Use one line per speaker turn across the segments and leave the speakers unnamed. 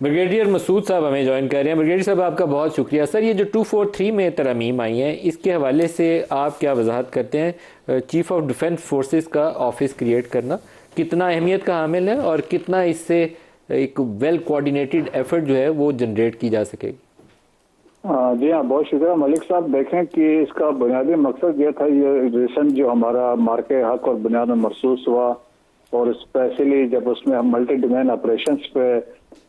Brigadier Masood साहब हमें join कर रहे हैं। ब्रिगेडियर साहब, आपका बहुत शुक्रिया। सर, ये जो 243 में तरमीम आई हैं, इसके हवाले से आप क्या वजाहत करते हैं? चीफ ऑफ डिफेंस फोर्सेस का ऑफिस क्रिएट करना कितना अहमियत का हामिल है और कितना इससे एक वेल कोऑर्डिनेटेड एफर्ट जो है वो जनरेट की जा सकेगी?
जी हाँ, बहुत शुक्रिया मलिक साहब। देखें कि इसका बुनियादी मकसद ये था, ये रिसेंट जो हमारा मार्के हक और बुनियाद महसूस हुआ, और स्पेशली जब उसमें हम मल्टी डोमेन ऑपरेशंस पे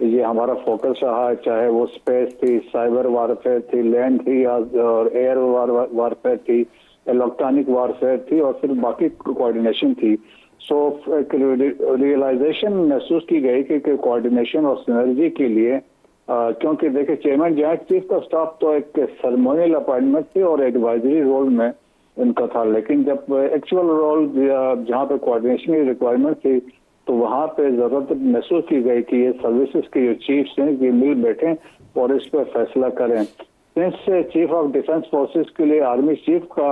ये हमारा फोकस रहा, चाहे वो स्पेस थी, साइबर वारफेयर थी, लैंड थी और एयर वारफेयर थी, इलेक्ट्रॉनिक वारफेयर थी, और फिर बाकी कोऑर्डिनेशन थी। सो रियलाइजेशन महसूस की गई कि कोऑर्डिनेशन और सिनर्जी के लिए क्योंकि देखिए, chairman joint chief of staff तो एक सेरेमोनियल अपॉइंटमेंट थी और एडवाइजरी रोल में इनका था, लेकिन जब एक्चुअल रोल जहाँ पे कोऑर्डिनेशन की रिक्वायरमेंट थी तो वहाँ पे जरूरत महसूस की गई कि ये सर्विसेज के जो चीफ्स हैं ये मिल बैठें और इस पर फैसला करें। Since chief of defence forces के लिए आर्मी चीफ का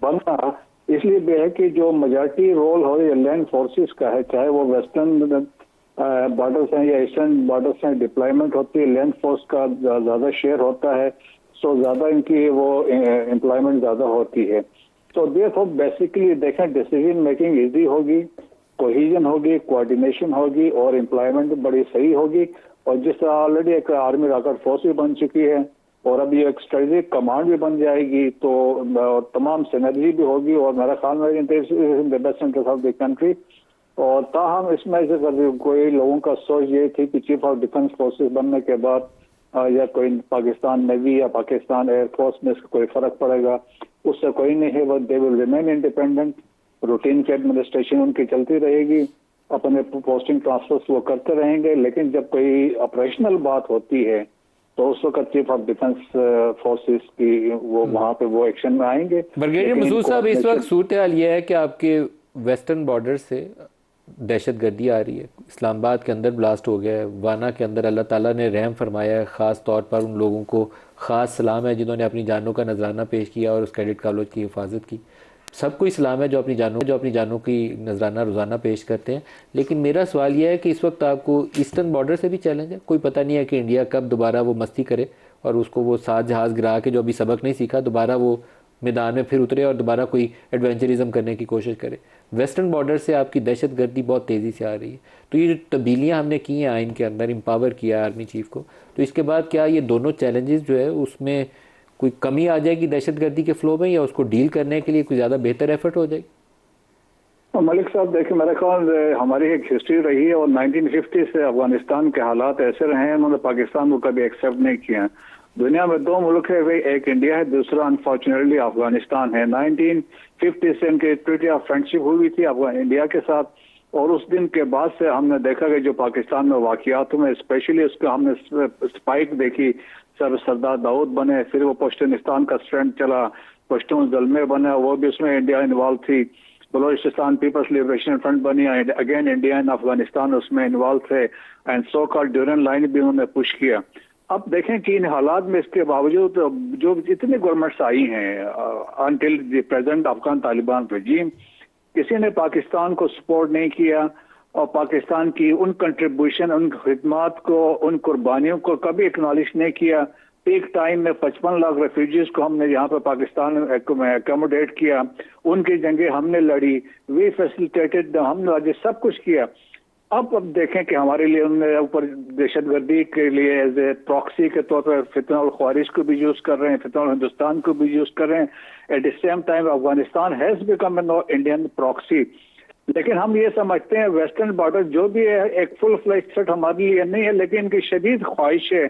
बनना इसलिए भी है कि जो मेजॉरिटी रोल हो या लैंड फोर्सेस का है, चाहे वो वेस्टर्न बॉर्डर्स हैं या ईस्टर्न बॉर्डर्स हैं, डिप्लॉयमेंट होती है, लैंड फोर्स का ज्यादा शेयर होता है, सो ज्यादा इनकी वो एम्प्लॉयमेंट ज्यादा होती है। तो देखो बेसिकली देखें, डिसीजन मेकिंग इजी होगी, कोहिजन होगी, कोऑर्डिनेशन होगी और एम्प्लॉयमेंट बड़ी सही होगी। और जिस तरह ऑलरेडी एक आर्मी रॉकेट फोर्स भी बन चुकी है और अब ये एक स्ट्रेटेजिक कमांड भी बन जाएगी, तो तमाम सिनर्जी भी होगी और मेरा ख्याल में in the best interest of the country. और ताहम इसमें से कोई लोगों का सोच ये थी कि चीफ ऑफ डिफेंस फोर्सेस बनने के बाद या कोई पाकिस्तान नेवी या पाकिस्तान एयरफोर्स में इसका कोई फर्क पड़ेगा, उससे कोई नहीं है। वो they will remain independent, routine की एडमिनिस्ट्रेशन उनकी चलती रहेगी, अपने पोस्टिंग ट्रांसफर्स वो करते रहेंगे, लेकिन जब कोई ऑपरेशनल बात होती है तो उस वक्त चीफ ऑफ डिफेंस फोर्सेस की वो वहां पे वो एक्शन में आएंगे।
ब्रिगेडियर मसूद साहब, इस वक्त सूरत हाल ये है कि आपके वेस्टर्न बॉर्डर से दहशत गर्दी आ रही है। इस्लामाबाद के अंदर ब्लास्ट हो गया है, वाना के अंदर अल्लाह ताला ने रहम फरमाया है। ख़ास तौर पर उन लोगों को ख़ास सलाम है जिन्होंने अपनी जानों का नजराना पेश किया और उस कैडेट कॉलेज की हिफाजत की। सबको इस्लाम है जो अपनी जानों की नजराना रोज़ाना पेश करते हैं। लेकिन मेरा सवाल यह है कि इस वक्त आपको ईस्टर्न बॉर्डर से भी चैलेंज है। कोई पता नहीं है कि इंडिया कब दोबारा वो मस्ती करे और उसको वो सात जहाज़ गिरा के जो अभी सबक नहीं सीखा दोबारा वो मैदान में फिर उतरे और दोबारा कोई एडवेंचरिज्म करने की कोशिश करे। वेस्टर्न बॉर्डर से आपकी दहशत गर्दी बहुत तेज़ी से आ रही है। तो ये जो तब्दीलियाँ हमने की हैं आइन के अंदर, एम्पावर किया आर्मी चीफ को, तो इसके बाद क्या ये दोनों चैलेंजेस जो है उसमें कोई कमी आ जाएगी दहशत गर्दी के फ्लो में, या उसको डील करने के लिए कोई ज़्यादा बेहतर एफर्ट हो जाएगी?
मलिक साहब देखिए, मेरा ख्याल हमारी एक हिस्ट्री रही है और 1950 से अफगानिस्तान के हालात ऐसे रहे हैं, उन्होंने पाकिस्तान को कभी एक्सेप्ट नहीं किया। दुनिया में दो मुल्क है, वे एक इंडिया है, दूसरा अनफॉर्चुनेटली अफगानिस्तान है। 1950 से इनकी ट्रीटी ऑफ फ्रेंडशिप हुई थी अफगान इंडिया के साथ, और उस दिन के बाद से हमने देखा कि जो पाकिस्तान में वाकयात में स्पेशली उसका हमने स्पाइक देखी। सरदार दाऊद बने, फिर वो पश्तूनिस्तान का स्ट्रेंड चला, पश्तून ज़ल्मे बना, वो भी उसमें इंडिया इन्वॉल्व थी। बलोचिस्तान पीपल्स लिबरेशन फ्रंट बनी, अगेन इंडिया एंड अफगानिस्तान उसमें इन्वॉल्व थे, and so called Durand line भी उन्होंने पुश किया। अब देखें कि इन हालात में इसके बावजूद जो जितनी गवर्नमेंट्स आई हैं until the present Afghan Taliban regime, किसी ने पाकिस्तान को सपोर्ट नहीं किया और पाकिस्तान की उन कंट्रीब्यूशन, उन खिदमात को, उन कुर्बानियों को कभी एक्नॉलेज नहीं किया। पीक टाइम में 55 लाख रेफ्यूजीज को हमने यहाँ पर पाकिस्तान में एकोमोडेट किया, उनकी जंगें हमने लड़ी, वी फैसिलिटेटेड, हमने आज सब कुछ किया। अब देखें कि हमारे लिए उनने ऊपर दहशतगर्दी के लिए एज ए प्रॉक्सी के तौर पर फितनल ख्वारिज को भी यूज कर रहे हैं, फितनल हिंदुस्तान को भी यूज कर रहे हैं। At the same time Afghanistan has become an Indian proxy. लेकिन हम ये समझते हैं वेस्टर्न बॉर्डर जो भी है एक फुल फ्लैश थ्रेट हमारे लिए नहीं है, लेकिन इनकी शदीद ख्वाहिश है,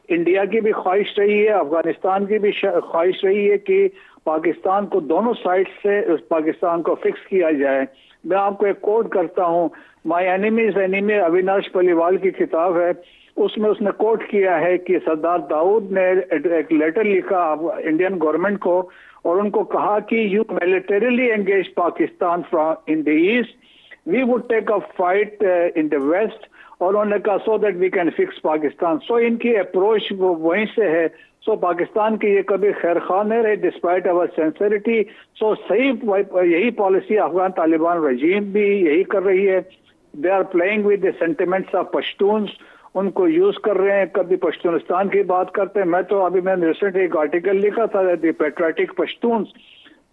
इंडिया की भी ख्वाहिश रही है, अफगानिस्तान की भी ख्वाहिश रही है कि पाकिस्तान को दोनों साइड से उस पाकिस्तान को फिक्स किया जाए। मैं आपको एक कोट करता हूँ, my enemies enemy, Avinash Paliwal की किताब है, उसमें उसने कोट किया है कि सरदार दाऊद ने एक लेटर लिखा इंडियन गवर्नमेंट को और उनको कहा कि you militarily engage Pakistan from in the east, we would take a fight in the west, और उन्होंने कहा so that we can fix Pakistan. So इनकी अप्रोच वो वहीं से है। सो पाकिस्तान की ये कभी खैर खा नहीं रहे डिस्पाइट अवर सेंसिटिविटी। सो सही यही पॉलिसी अफगान तालिबान रजीम भी यही कर रही है। They are playing with the sentiments of Pashtuns, उनको यूज कर रहे हैं। कभी पश्तूनिस्तान की बात करते हैं। मैं तो अभी मैंने रिसेंट एक आर्टिकल लिखा था द पेट्रियाटिक पश्तून्स,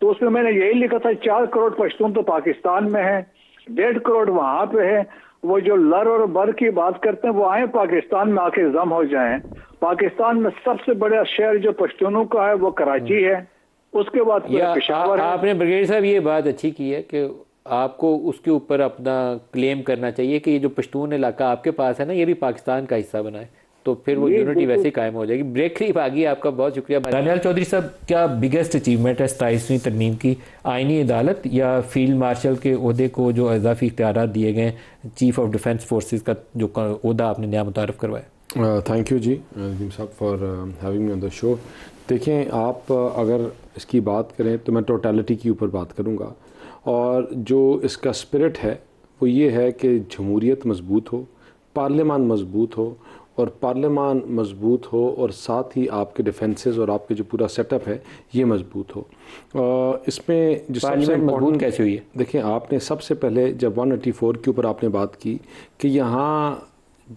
तो उसमें मैंने यही लिखा था 4 करोड़ पश्तून तो पाकिस्तान में है, 1.5 करोड़ वहां पे है। वो जो लर और बर की बात करते हैं वो आए पाकिस्तान में आके जम हो जाएं। पाकिस्तान में सबसे बड़ा शहर जो पश्तूनों का है वो कराची है, उसके बाद पेशावर है।
आपने ब्रिगेडियर साहब ये बात अच्छी की है कि आपको उसके ऊपर अपना क्लेम करना चाहिए कि ये जो पश्तून इलाका आपके पास है ना, ये भी पाकिस्तान का हिस्सा बना है, तो फिर वो यूनिटी वैसे ही कायम हो जाएगी। ब्रेक करीब आ गई, आपका बहुत शुक्रिया। दानियाल चौधरी साहब, क्या बिगेस्ट अचीवमेंट है 27वीं तरमीम की, आइनी अदालत या फील्ड मार्शल के ओहदे को जो इजाफी इख्तियार दिए गए, चीफ ऑफ डिफेंस फोर्सेस का जो ओहदा आपने नया मुतारफ़ करवाया?
थैंक यू जी नदीम साहब for having me on the show. देखें, आप अगर इसकी बात करें तो मैं टोटलिटी के ऊपर बात करूँगा, और जो इसका स्पिरिट है वो ये है कि जमहूरियत मजबूत हो, पार्लियामान मजबूत हो, और पार्लियामान मजबूत हो और साथ ही आपके डिफेंसेस और आपके जो पूरा सेटअप है ये मजबूत हो। इसमें जो सबसे
मजबूत कैसे हुई है?
देखें, आपने सबसे पहले जब 184 के ऊपर आपने बात की कि यहाँ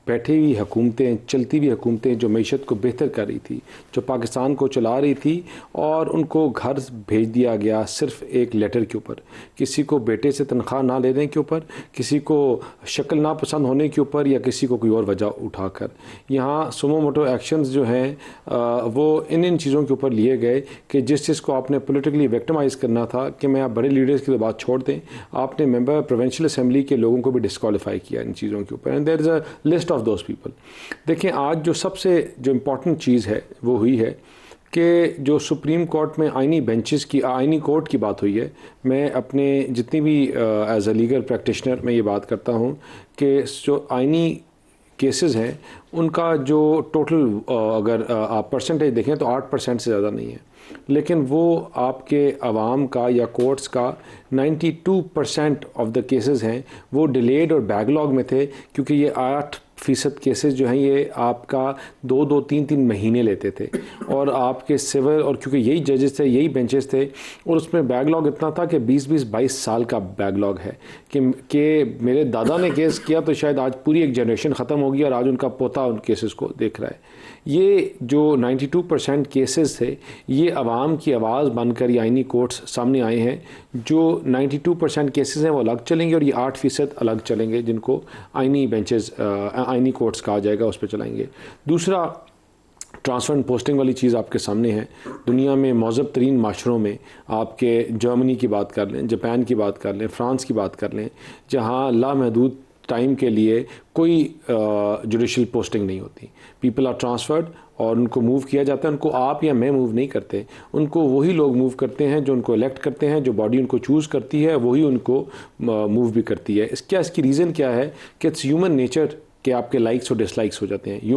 बैठी हुई हुकूमतें, चलती हुई हुकूमतें जो मईशत को बेहतर कर रही थी, जो पाकिस्तान को चला रही थी, और उनको घर भेज दिया गया सिर्फ एक लेटर के ऊपर, किसी को बेटे से तनख्वाह ना लेने के ऊपर, किसी को शक्ल ना पसंद होने के ऊपर, या किसी को कोई और वजह उठाकर। यहाँ सुमो मोटो एक्शंस जो हैं वो इन चीज़ों के ऊपर लिए गए कि जिस चीज़ को आपने पॉलिटिकली विक्टिमाइज़ करना था कि मैं आप बड़े लीडर्स की तो बात छोड़ दें, आपने मेंबर प्रोविंशियल असेंबली के लोगों को भी डिस्क्वालीफाई किया इन चीज़ों के ऊपर, and there is a list of those people. देखें, आज जो सबसे जो इम्पोर्टेंट चीज़ है वो हुई है कि जो सुप्रीम कोर्ट में आइनी बेंचेस की, आइनी कोर्ट की बात हुई है। मैं अपने जितनी भी एज अ लीगल प्रैक्टिशनर मैं ये बात करता हूँ कि जो आइनी केसेस हैं उनका जो टोटल अगर आप परसेंटेज देखें तो 8% से ज़्यादा नहीं है, लेकिन वो आपके अवाम का या कोर्ट्स का 92% ऑफ द केसेस हैं वो डिलेड और बैकलॉग में थे, क्योंकि ये 8% केसेस जो हैं ये आपका 2-2, 3-3 महीने लेते थे, और आपके सिविल, और क्योंकि यही जजेस थे, यही बेंचेस थे, और उसमें बैकलॉग इतना था कि 20-22 साल का बैकलॉग है कि मेरे दादा ने केस किया तो शायद आज पूरी एक जनरेशन ख़त्म होगी और आज उनका पोता उन केसेस को देख रहा है। ये जो 92% केसेस थे ये अवाम की आवाज़ बनकर ये आइनी कोर्ट्स सामने आए हैं। जो 92% केसेस हैं वो अलग चलेंगे, और ये 8% अलग चलेंगे जिनको आइनी बेंचेस, आइनी कोर्ट्स कहा जाएगा, उस पर चलाएंगे। दूसरा, ट्रांसफ़र एंड पोस्टिंग वाली चीज़ आपके सामने है। दुनिया में महज़ब तरीन माशरों में आपके जर्मनी की बात कर लें, जापान की बात कर लें, फ़्रांस की बात कर लें, जहाँ लामहदूद टाइम के लिए कोई जुडिशल पोस्टिंग नहीं होती। पीपल आर ट्रांसफर्ड और उनको मूव किया जाता है। उनको आप या मैं मूव नहीं करते, उनको वही लोग मूव करते हैं जो उनको इलेक्ट करते हैं, जो बॉडी उनको चूज़ करती है वही उनको मूव भी करती है। इसकी रीज़न क्या है कि इट्स ह्यूमन नेचर कि आपके लाइक्स और डिसलाइक्स हो जाते हैं।